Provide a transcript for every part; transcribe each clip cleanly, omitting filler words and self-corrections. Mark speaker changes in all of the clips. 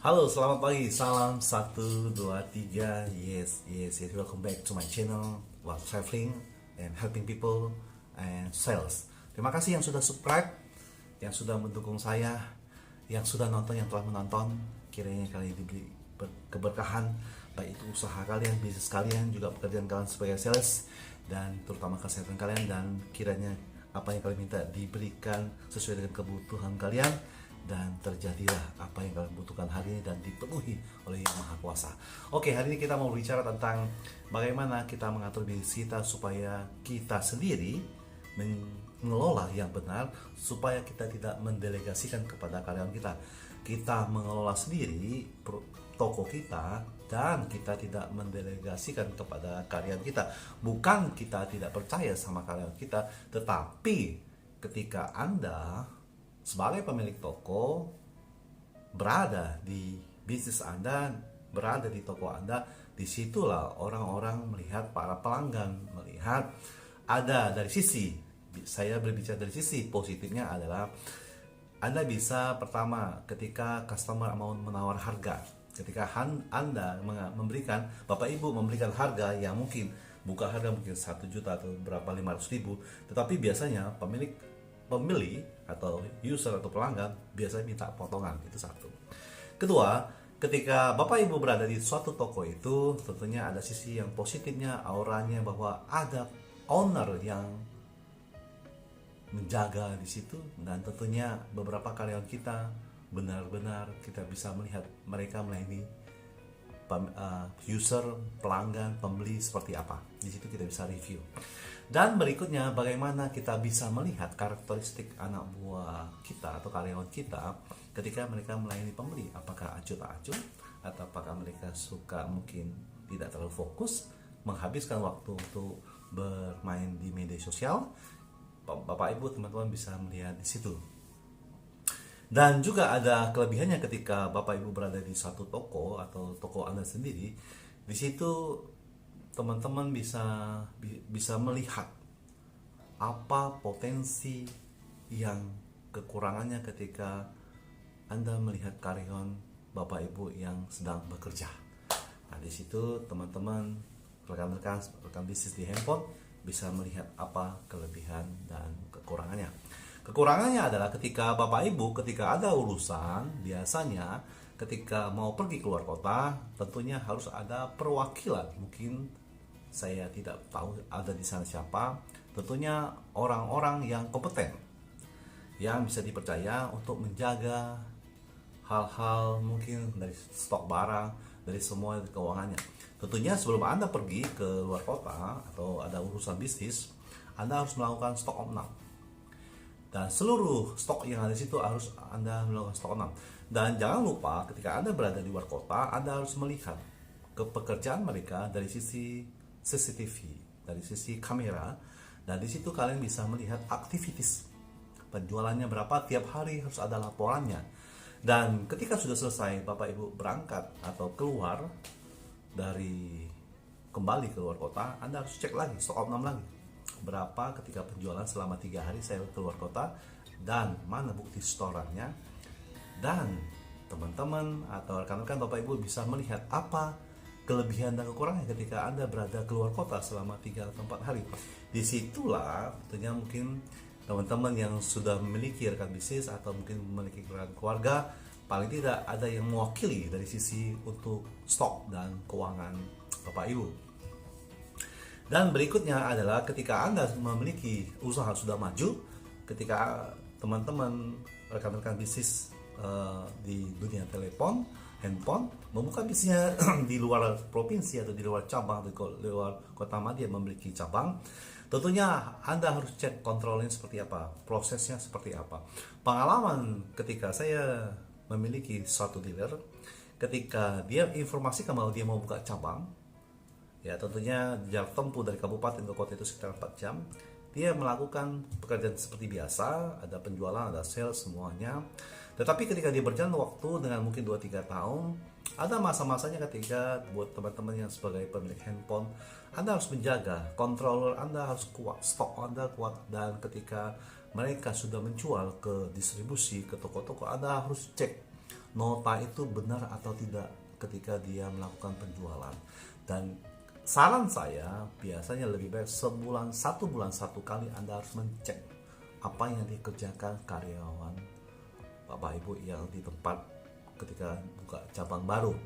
Speaker 1: Halo, selamat pagi. Salam 1, 2, 3. Yes. Welcome back to my channel while traveling and helping people and sales. Terima kasih yang sudah subscribe, yang sudah mendukung saya, yang sudah nonton, yang telah menonton. Kiranya kalian diberi keberkahan, baik itu usaha kalian, bisnis kalian, juga pekerjaan kalian sebagai sales, dan terutama kesehatan kalian. Dan kiranya apa yang kalian minta diberikan sesuai dengan kebutuhan kalian, dan terjadilah apa yang kalian butuhkan hari ini dan dipenuhi oleh Yang Maha Kuasa. Oke, hari ini kita mau bicara tentang bagaimana kita mengatur bisnis kita supaya kita sendiri mengelola yang benar, supaya kita tidak mendelegasikan kepada karyawan kita. Kita mengelola sendiri toko kita, dan kita tidak mendelegasikan kepada karyawan kita. Bukan kita tidak percaya sama karyawan kita, tetapi ketika Anda sebagai pemilik toko berada di bisnis Anda, berada di toko Anda, disitulah orang-orang melihat, para pelanggan melihat ada dari sisi, saya berbicara dari sisi positifnya adalah Anda bisa, pertama, ketika customer mau menawar harga, ketika Anda memberikan, Bapak Ibu memberikan harga yang mungkin buka harga mungkin 1 juta atau berapa 500 ribu, tetapi biasanya pembeli atau user atau pelanggan biasanya minta potongan. Itu satu. Kedua, ketika Bapak Ibu berada di suatu toko itu, tentunya ada sisi yang positifnya, auranya, bahwa ada owner yang menjaga di situ, dan tentunya beberapa karyawan kita benar-benar kita bisa melihat mereka melayani user, pelanggan, pembeli seperti apa. Di situ kita bisa review. Dan berikutnya, bagaimana kita bisa melihat karakteristik anak buah kita atau karyawan kita ketika mereka melayani pembeli. Apakah acuh tak acuh, atau apakah mereka suka mungkin tidak terlalu fokus, menghabiskan waktu untuk bermain di media sosial. Bapak Ibu, teman-teman bisa melihat di situ. Dan juga ada kelebihannya ketika Bapak Ibu berada di satu toko atau toko Anda sendiri. Di situ teman-teman bisa melihat apa potensi yang kekurangannya ketika Anda melihat karyawan Bapak Ibu yang sedang bekerja. Nah, di situ teman-teman, rekan bisnis di handphone bisa melihat apa kelebihan dan kekurangannya. Kekurangannya adalah ketika Bapak Ibu, ketika ada urusan, biasanya ketika mau pergi keluar kota, tentunya harus ada perwakilan. Mungkin saya tidak tahu ada di sana siapa. Tentunya orang-orang yang kompeten, yang bisa dipercaya untuk menjaga hal-hal mungkin dari stok barang, dari semua keuangannya. Tentunya sebelum Anda pergi ke luar kota atau ada urusan bisnis, Anda harus melakukan stok opnam. Dan seluruh stok yang ada di situ harus Anda melakukan stok opnam. Dan jangan lupa, ketika Anda berada di luar kota, Anda harus melihat ke pekerjaan mereka dari sisi CCTV, dari sisi kamera, dan di situ kalian bisa melihat aktivitas penjualannya berapa tiap hari, harus ada laporannya. Dan ketika sudah selesai Bapak Ibu berangkat atau keluar dari kembali ke luar kota, Anda harus cek lagi, stok opnam lagi, berapa ketika penjualan selama 3 hari saya keluar kota, dan mana bukti setorannya. Dan teman-teman atau rekan-rekan Bapak Ibu bisa melihat apa kelebihan dan kekurangannya ketika Anda berada keluar kota selama 3 atau 4 hari. Disitulah tentunya mungkin teman-teman yang sudah memiliki rekan bisnis atau mungkin memiliki rekan keluarga, paling tidak ada yang mewakili dari sisi untuk stok dan keuangan Bapak Ibu. Dan berikutnya adalah ketika Anda memiliki usaha sudah maju, ketika teman-teman rekan-rekan bisnis di dunia telepon, handphone, membuka bisnisnya di luar provinsi atau di luar cabang, di luar kota Madia memiliki cabang, tentunya Anda harus cek kontrolnya seperti apa, prosesnya seperti apa. Pengalaman ketika saya memiliki suatu dealer, ketika dia informasikan bahwa dia mau buka cabang, ya tentunya jarak tempuh dari kabupaten ke kota itu sekitar 4 jam. Dia melakukan pekerjaan seperti biasa, ada penjualan, ada sales, semuanya. Tetapi ketika dia berjalan waktu dengan mungkin 2-3 tahun, ada masa-masanya ketika buat teman-teman yang sebagai pemilik handphone, Anda harus menjaga, controller Anda harus kuat, stok Anda kuat, dan ketika mereka sudah menjual ke distribusi, ke toko-toko, Anda harus cek nota itu benar atau tidak ketika dia melakukan penjualan. Dan saran saya biasanya lebih baik satu bulan satu kali Anda harus mencek apa yang dikerjakan karyawan Bapak Ibu yang di tempat ketika buka cabang baru.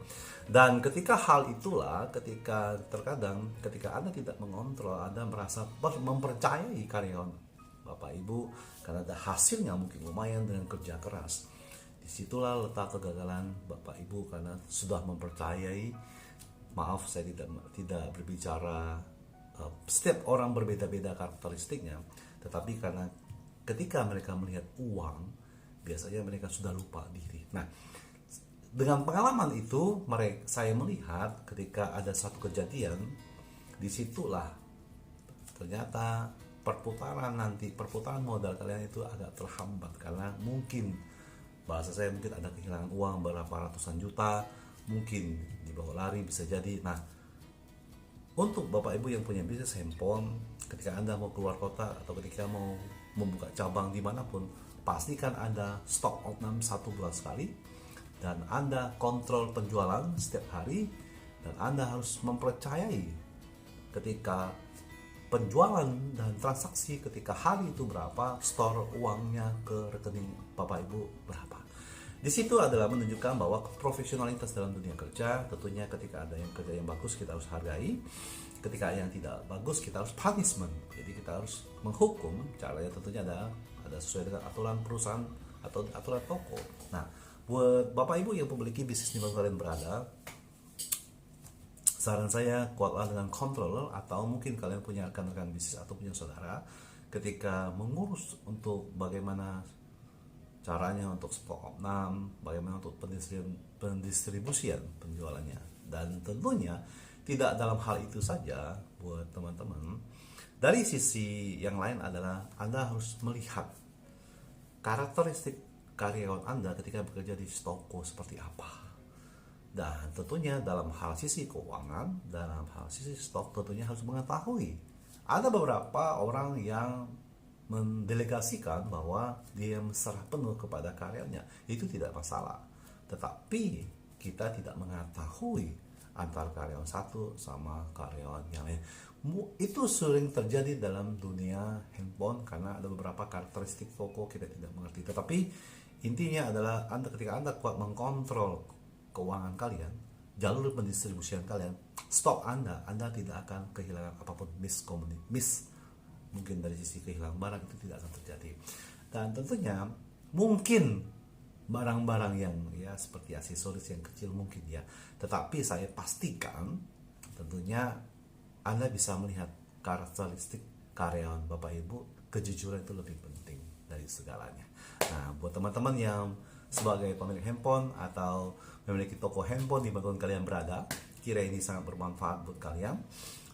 Speaker 1: Dan ketika hal itulah, terkadang ketika Anda tidak mengontrol, Anda merasa mempercayai karyawan Bapak Ibu karena ada hasilnya mungkin lumayan dengan kerja keras. Disitulah letak kegagalan Bapak Ibu karena sudah mempercayai. Maaf, saya tidak berbicara setiap orang berbeda-beda karakteristiknya, tetapi karena ketika mereka melihat uang, biasanya mereka sudah lupa diri. Nah, dengan pengalaman itu, saya melihat ketika ada satu kejadian, disitulah ternyata perputaran modal kalian itu agak terhambat karena mungkin bahasa saya mungkin ada kehilangan uang berapa ratusan juta, mungkin dibawa lari bisa jadi. Nah, untuk Bapak Ibu yang punya bisnis handphone, ketika Anda mau keluar kota atau ketika mau membuka cabang dimanapun, pastikan Anda stok opnam 1 bulan sekali, dan Anda kontrol penjualan setiap hari, dan Anda harus mempercayai ketika penjualan dan transaksi ketika hari itu berapa, store uangnya ke rekening Bapak Ibu berapa. Di situ adalah menunjukkan bahwa profesionalitas dalam dunia kerja. Tentunya ketika ada yang kerja yang bagus kita harus hargai, ketika yang tidak bagus kita harus punishment. Jadi kita harus menghukum. Caranya tentunya ada sesuai dengan aturan perusahaan atau aturan toko. Nah, buat Bapak Ibu yang memiliki bisnis di mana kalian berada, saran saya kuatlah dengan controller, atau mungkin kalian punya rekan-rekan bisnis atau punya saudara ketika mengurus untuk bagaimana caranya untuk stok opnam, bagaimana untuk pendistribusian penjualannya. Dan tentunya tidak dalam hal itu saja buat teman-teman. Dari sisi yang lain adalah Anda harus melihat karakteristik karyawan Anda ketika bekerja di toko seperti apa. Dan tentunya dalam hal sisi keuangan, dalam hal sisi stok tentunya harus mengetahui. Ada beberapa orang yang mendelegasikan bahwa dia serah penuh kepada karyanya, itu tidak masalah. Tetapi kita tidak mengetahui antar karyawan satu sama karyawan yang lain. Itu sering terjadi dalam dunia handphone karena ada beberapa karakteristik toko kita tidak mengerti. Tetapi intinya adalah ketika Anda kuat mengkontrol keuangan kalian, jalur pendistribusian kalian, stok Anda tidak akan kehilangan apapun. Mungkin dari sisi kehilangan barang itu tidak akan terjadi. Dan tentunya mungkin barang-barang yang ya seperti aksesoris yang kecil mungkin ya, tetapi saya pastikan tentunya Anda bisa melihat karakteristik karyawan Bapak Ibu. Kejujuran itu lebih penting dari segalanya. Nah, buat teman-teman yang sebagai pemilik handphone atau memiliki toko handphone di mana kalian berada, kira ini sangat bermanfaat buat kalian.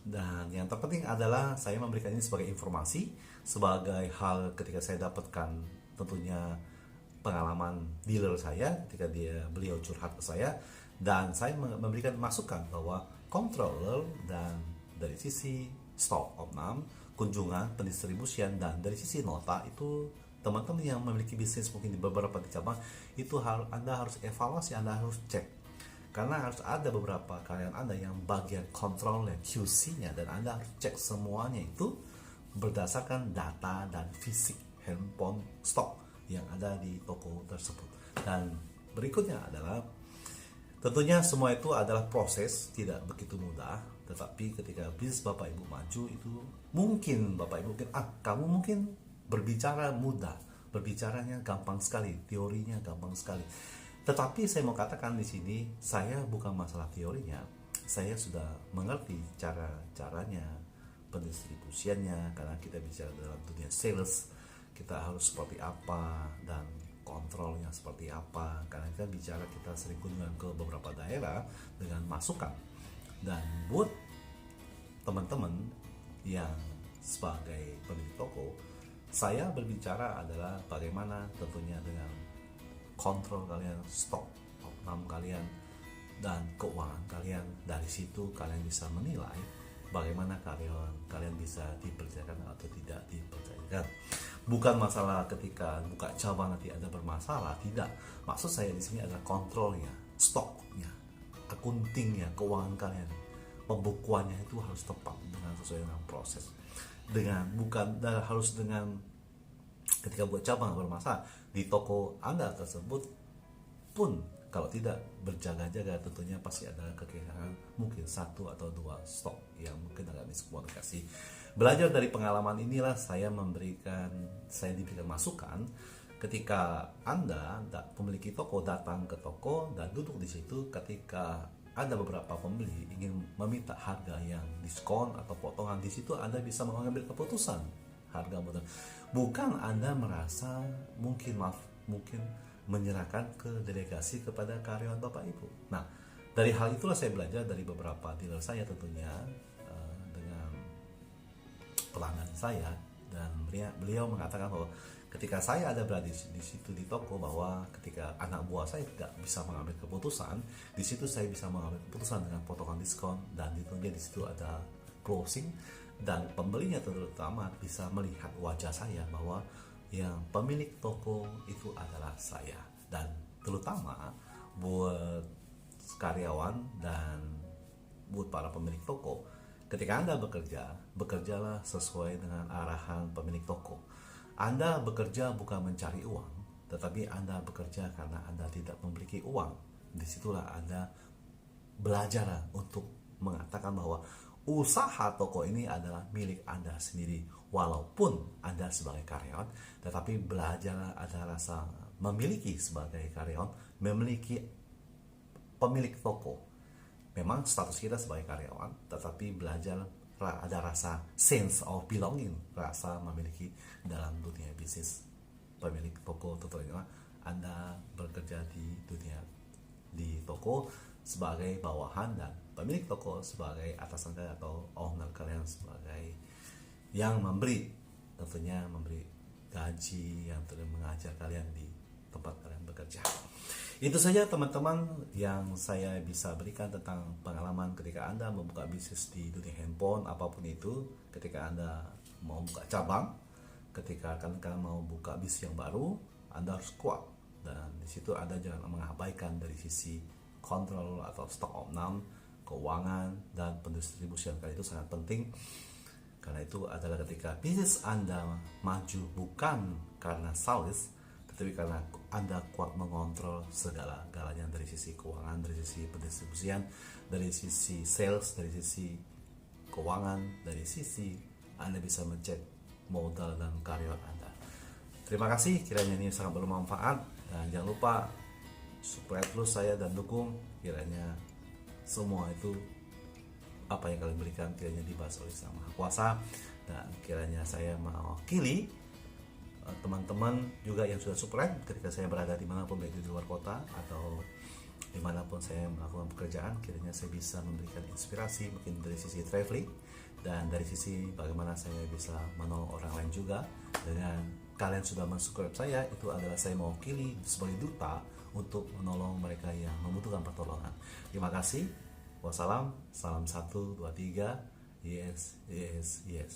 Speaker 1: Dan yang terpenting adalah saya memberikan ini sebagai informasi, sebagai hal ketika saya dapatkan tentunya pengalaman dealer saya ketika beliau curhat ke saya, dan saya memberikan masukan bahwa controller dan dari sisi stok opnam, kunjungan, pendistribusian, dan dari sisi nota itu teman-teman yang memiliki bisnis mungkin di beberapa cabang itu Anda harus evaluasi, Anda harus cek. Karena harus ada beberapa karyawan Anda yang bagian kontrol dan QC-nya, dan Anda harus cek semuanya itu berdasarkan data dan fisik handphone stok yang ada di toko tersebut. Dan berikutnya adalah tentunya semua itu adalah proses, tidak begitu mudah. Tetapi ketika bisnis Bapak Ibu maju itu mungkin Bapak Ibu kamu mungkin berbicara mudah, berbicaranya gampang sekali, teorinya gampang sekali. Tetapi saya mau katakan di sini, saya bukan masalah teorinya, saya sudah mengerti caranya, pendistribusiannya, karena kita bicara dalam dunia sales, kita harus seperti apa dan kontrolnya seperti apa. Karena kita sering kunjungan ke beberapa daerah dengan masukan. Dan buat teman-teman yang sebagai pemilik toko, saya berbicara adalah bagaimana tentunya dengan kontrol kalian, stok opnam kalian, dan keuangan kalian. Dari situ kalian bisa menilai bagaimana karyawan kalian bisa dipercayakan atau tidak dipercayakan. Bukan masalah ketika buka cabang nanti ada bermasalah, tidak. Maksud saya di sini adalah kontrolnya, stoknya, akuntingnya, keuangan kalian, pembukuannya itu harus tepat dengan sesuai dengan proses. Dengan bukan harus dengan ketika buat cabang bermasalah di toko Anda tersebut pun kalau tidak berjaga-jaga tentunya pasti ada kekecewaan, mungkin satu atau dua stok yang mungkin agak miskomunikasi. Belajar dari pengalaman inilah saya diberikan masukan ketika Anda pemiliki toko datang ke toko dan duduk di situ, ketika ada beberapa pembeli ingin meminta harga yang diskon atau potongan, di situ Anda bisa mengambil keputusan harga modal. Bukan Anda merasa mungkin menyerahkan ke delegasi kepada karyawan Bapak Ibu. Nah, dari hal itulah saya belajar dari beberapa dealer saya tentunya, dengan pelanggan saya, dan beliau mengatakan bahwa ketika saya ada berada di situ di toko, bahwa ketika anak buah saya tidak bisa mengambil keputusan, di situ saya bisa mengambil keputusan dengan potongan diskon, dan tentunya di situ ada closing, dan pembelinya terutama bisa melihat wajah saya bahwa yang pemilik toko itu adalah saya. Dan terutama buat karyawan dan buat para pemilik toko, ketika Anda bekerjalah sesuai dengan arahan pemilik toko. Anda bekerja bukan mencari uang, tetapi Anda bekerja karena Anda tidak memiliki uang. Disitulah Anda belajar untuk mengatakan bahwa usaha toko ini adalah milik Anda sendiri. Walaupun Anda sebagai karyawan, tetapi belajar ada rasa memiliki sebagai karyawan, memiliki pemilik toko. Memang status kita sebagai karyawan, tetapi belajar ada rasa sense of belonging, rasa memiliki dalam dunia bisnis. Pemilik toko tentunya Anda bekerja di toko sebagai bawahan, dan pemilik toko sebagai atasan kalian atau owner kalian sebagai yang tentunya memberi gaji, yang terus mengajar kalian di tempat kalian bekerja. Itu saja teman-teman yang saya bisa berikan tentang pengalaman ketika Anda membuka bisnis di dunia handphone apapun itu. Ketika Anda mau buka cabang, ketika kalian mau buka bisnis yang baru, Anda harus kuat, dan di situ Anda jangan mengabaikan dari sisi kontrol atau stock of none, keuangan, dan pendistribusian kalian itu sangat penting. Karena itu adalah ketika bisnis Anda maju bukan karena sales, tetapi karena Anda kuat mengontrol segala-galanya, dari sisi keuangan, dari sisi pendistribusian, dari sisi sales, dari sisi keuangan, dari sisi Anda bisa mencek modal dan karyawan Anda. Terima kasih, kiranya ini sangat bermanfaat, dan jangan lupa subscribe terus saya dan dukung, kiranya semua itu apa yang kalian berikan kiranya dibahas oleh Sang Maha Kuasa, dan kiranya saya mewakili teman-teman juga yang sudah subscribe ketika saya berada dimanapun, baik di luar kota atau dimanapun saya melakukan pekerjaan. Kiranya saya bisa memberikan inspirasi mungkin dari sisi traveling, dan dari sisi bagaimana saya bisa menolong orang lain juga. Dengan kalian sudah subscribe saya, itu adalah saya mewakili sebagai duta untuk menolong mereka yang membutuhkan pertolongan. Terima kasih. Wassalam, salam 1, 2, 3, yes, yes, yes.